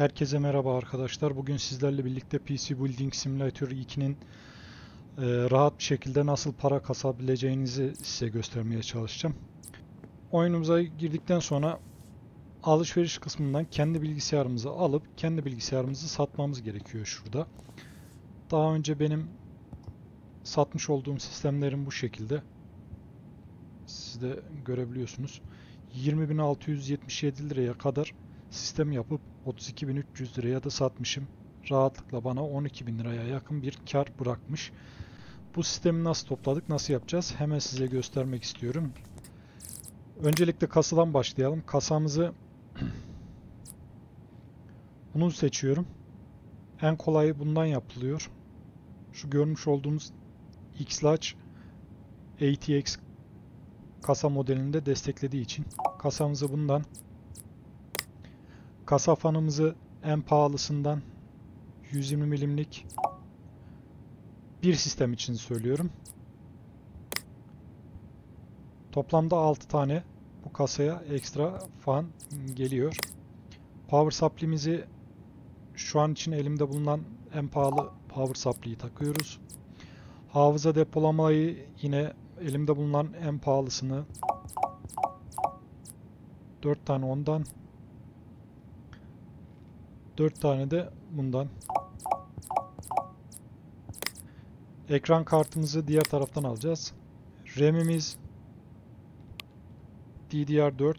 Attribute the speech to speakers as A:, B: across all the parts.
A: Herkese merhaba arkadaşlar. Bugün sizlerle birlikte PC Building Simulator 2'nin rahat bir şekilde nasıl para kasabileceğinizi size göstermeye çalışacağım. Oyunumuza girdikten sonra alışveriş kısmından kendi bilgisayarımızı alıp kendi bilgisayarımızı satmamız gerekiyor şurada. Daha önce benim satmış olduğum sistemlerim bu şekilde. Siz de görebiliyorsunuz. 20.677 liraya kadar sistem yapıp 32.300 liraya da satmışım. Rahatlıkla bana 12.000 liraya yakın bir kar bırakmış. Bu sistemi nasıl topladık, nasıl yapacağız? Hemen size göstermek istiyorum. Öncelikle kasadan başlayalım. Kasamızı bunu seçiyorum. En kolayı bundan yapılıyor. Şu görmüş olduğunuz X-Large ATX kasa modelinde desteklediği için kasamızı bundan, kasa fanımızı en pahalısından 120 milimlik bir sistem için söylüyorum. Toplamda 6 tane bu kasaya ekstra fan geliyor. Power supply'mizi şu an için elimde bulunan en pahalı power supply'yi takıyoruz. Hafıza depolamayı yine elimde bulunan en pahalısını 4 tane ondan, 4 tane de bundan. Ekran kartımızı diğer taraftan alacağız. RAM'imiz DDR4.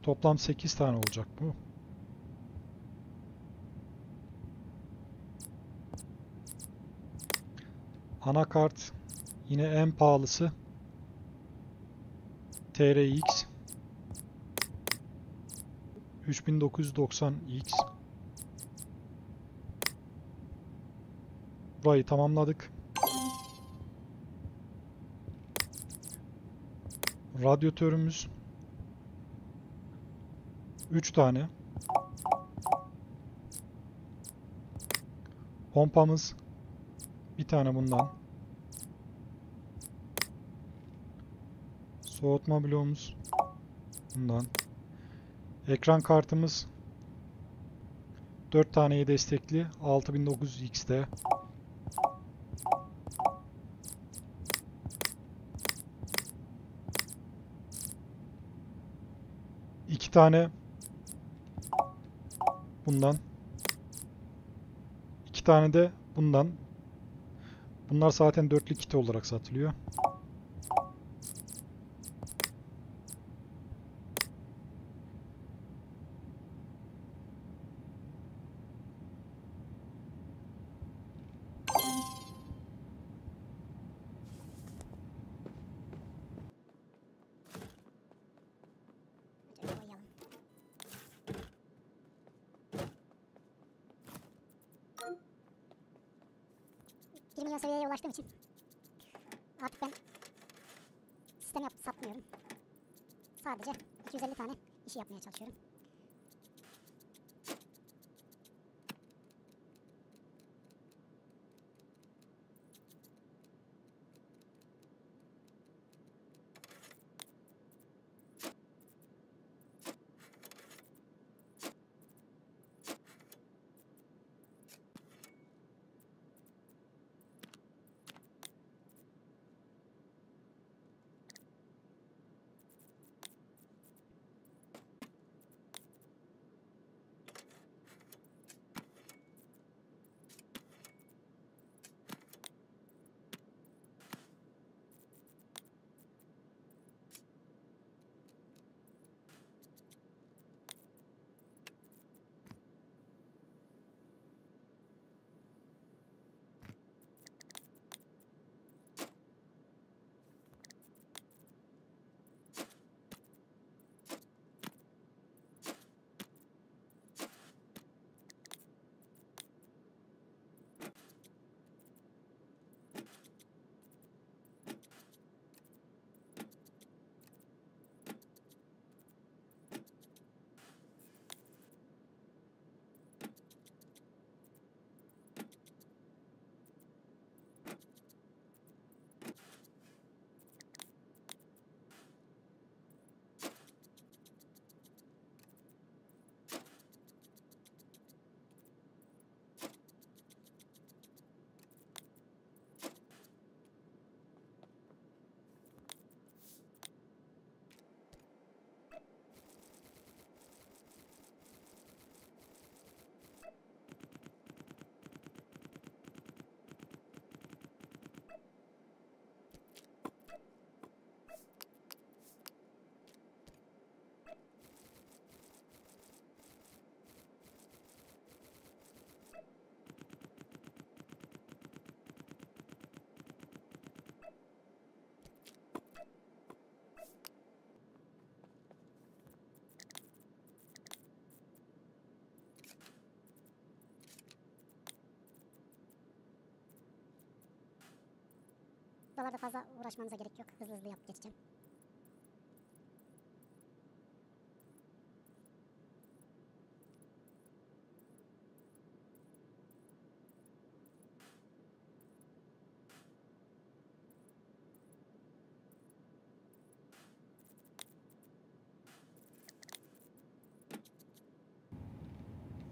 A: Toplam 8 tane olacak bu. Anakart yine en pahalısı TRX 3990X. Burayı tamamladık. Radyatörümüz 3 tane. Pompamız bir tane bundan. Soğutma bloğumuz bundan. Ekran kartımız 4 taneyi destekli 6900X'de. İki tane bundan. 2 tane de bundan. Bunlar zaten dörtlü kit olarak satılıyor.
B: Bir milyon seviyeye ulaştığım için artık ben sistem satmıyorum. Sadece 250 tane işi yapmaya çalışıyorum. Buralarda fazla uğraşmanıza gerek yok. Hızlı hızlı yapıp geçeceğim.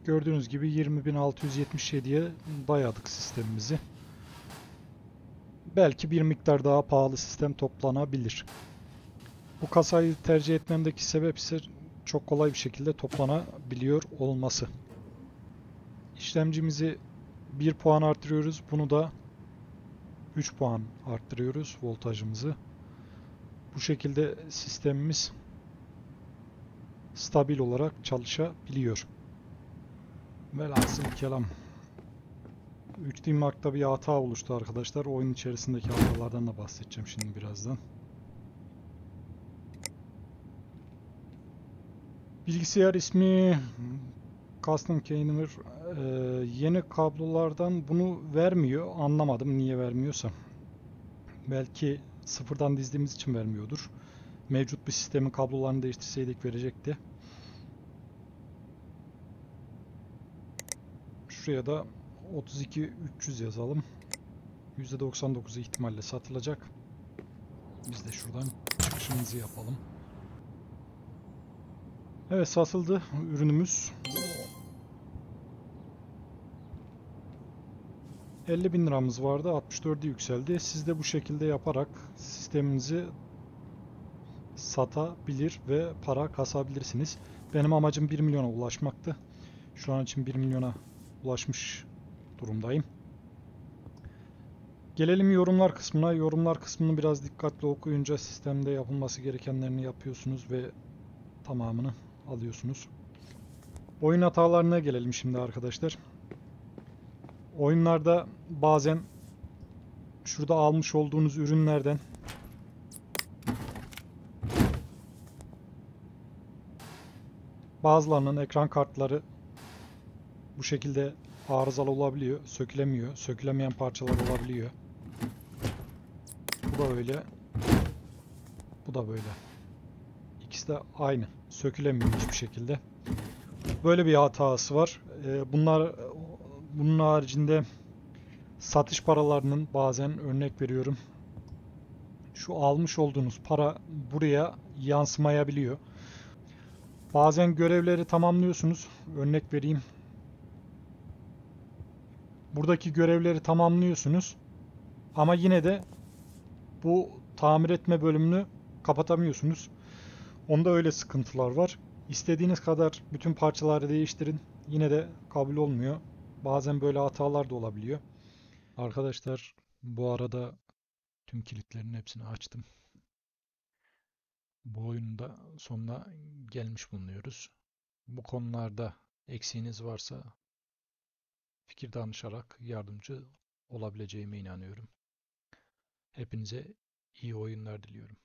A: Gördüğünüz gibi 20.677'ye dayadık sistemimizi. Belki bir miktar daha pahalı sistem toplanabilir. Bu kasayı tercih etmemdeki sebep ise çok kolay bir şekilde toplanabiliyor olması. İşlemcimizi 1 puan arttırıyoruz. Bunu da 3 puan arttırıyoruz voltajımızı. Bu şekilde sistemimiz stabil olarak çalışabiliyor. Velhasıl kelam. 3D Mark'ta bir hata oluştu arkadaşlar. Oyun içerisindeki hatalardan da bahsedeceğim şimdi birazdan. Bilgisayar ismi Custom Keyner. Yeni kablolardan bunu vermiyor. Anlamadım niye vermiyorsa. Belki sıfırdan dizdiğimiz için vermiyordur. Mevcut bir sistemin kablolarını değiştirseydik verecekti. Şuraya da 32300 yazalım. %99 ihtimalle satılacak. Biz de şuradan çıkışımızı yapalım. Evet, satıldı ürünümüz. 50.000 liramız vardı. 64'e yükseldi. Siz de bu şekilde yaparak sisteminizi satabilir ve para kasabilirsiniz. Benim amacım 1 milyona ulaşmaktı. Şu an için 1 milyona ulaşmış durumdayım. Gelelim yorumlar kısmına. Yorumlar kısmını biraz dikkatli okuyunca sistemde yapılması gerekenlerini yapıyorsunuz ve tamamını alıyorsunuz. Oyun hatalarına gelelim şimdi arkadaşlar. Oyunlarda bazen şurada almış olduğunuz ürünlerden bazılarının ekran kartları bu şekilde arızalı olabiliyor, sökülemiyor, sökülemeyen parçalar olabiliyor. Bu da öyle, bu da böyle. İkisi de aynı, sökülemiyor hiçbir şekilde. Böyle bir hatası var. Bunun haricinde satış paralarının bazen örnek veriyorum. Şu almış olduğunuz para buraya yansımayabiliyor. Bazen görevleri tamamlıyorsunuz. Örnek vereyim. Buradaki görevleri tamamlıyorsunuz. Ama yine de bu tamir etme bölümünü kapatamıyorsunuz. Onda öyle sıkıntılar var. İstediğiniz kadar bütün parçaları değiştirin. Yine de kabul olmuyor. Bazen böyle hatalar da olabiliyor. Arkadaşlar, bu arada tüm kilitlerin hepsini açtım. Bu oyunun da sonuna gelmiş bulunuyoruz. Bu konularda eksiğiniz varsa fikir danışarak yardımcı olabileceğime inanıyorum. Hepinize iyi oyunlar diliyorum.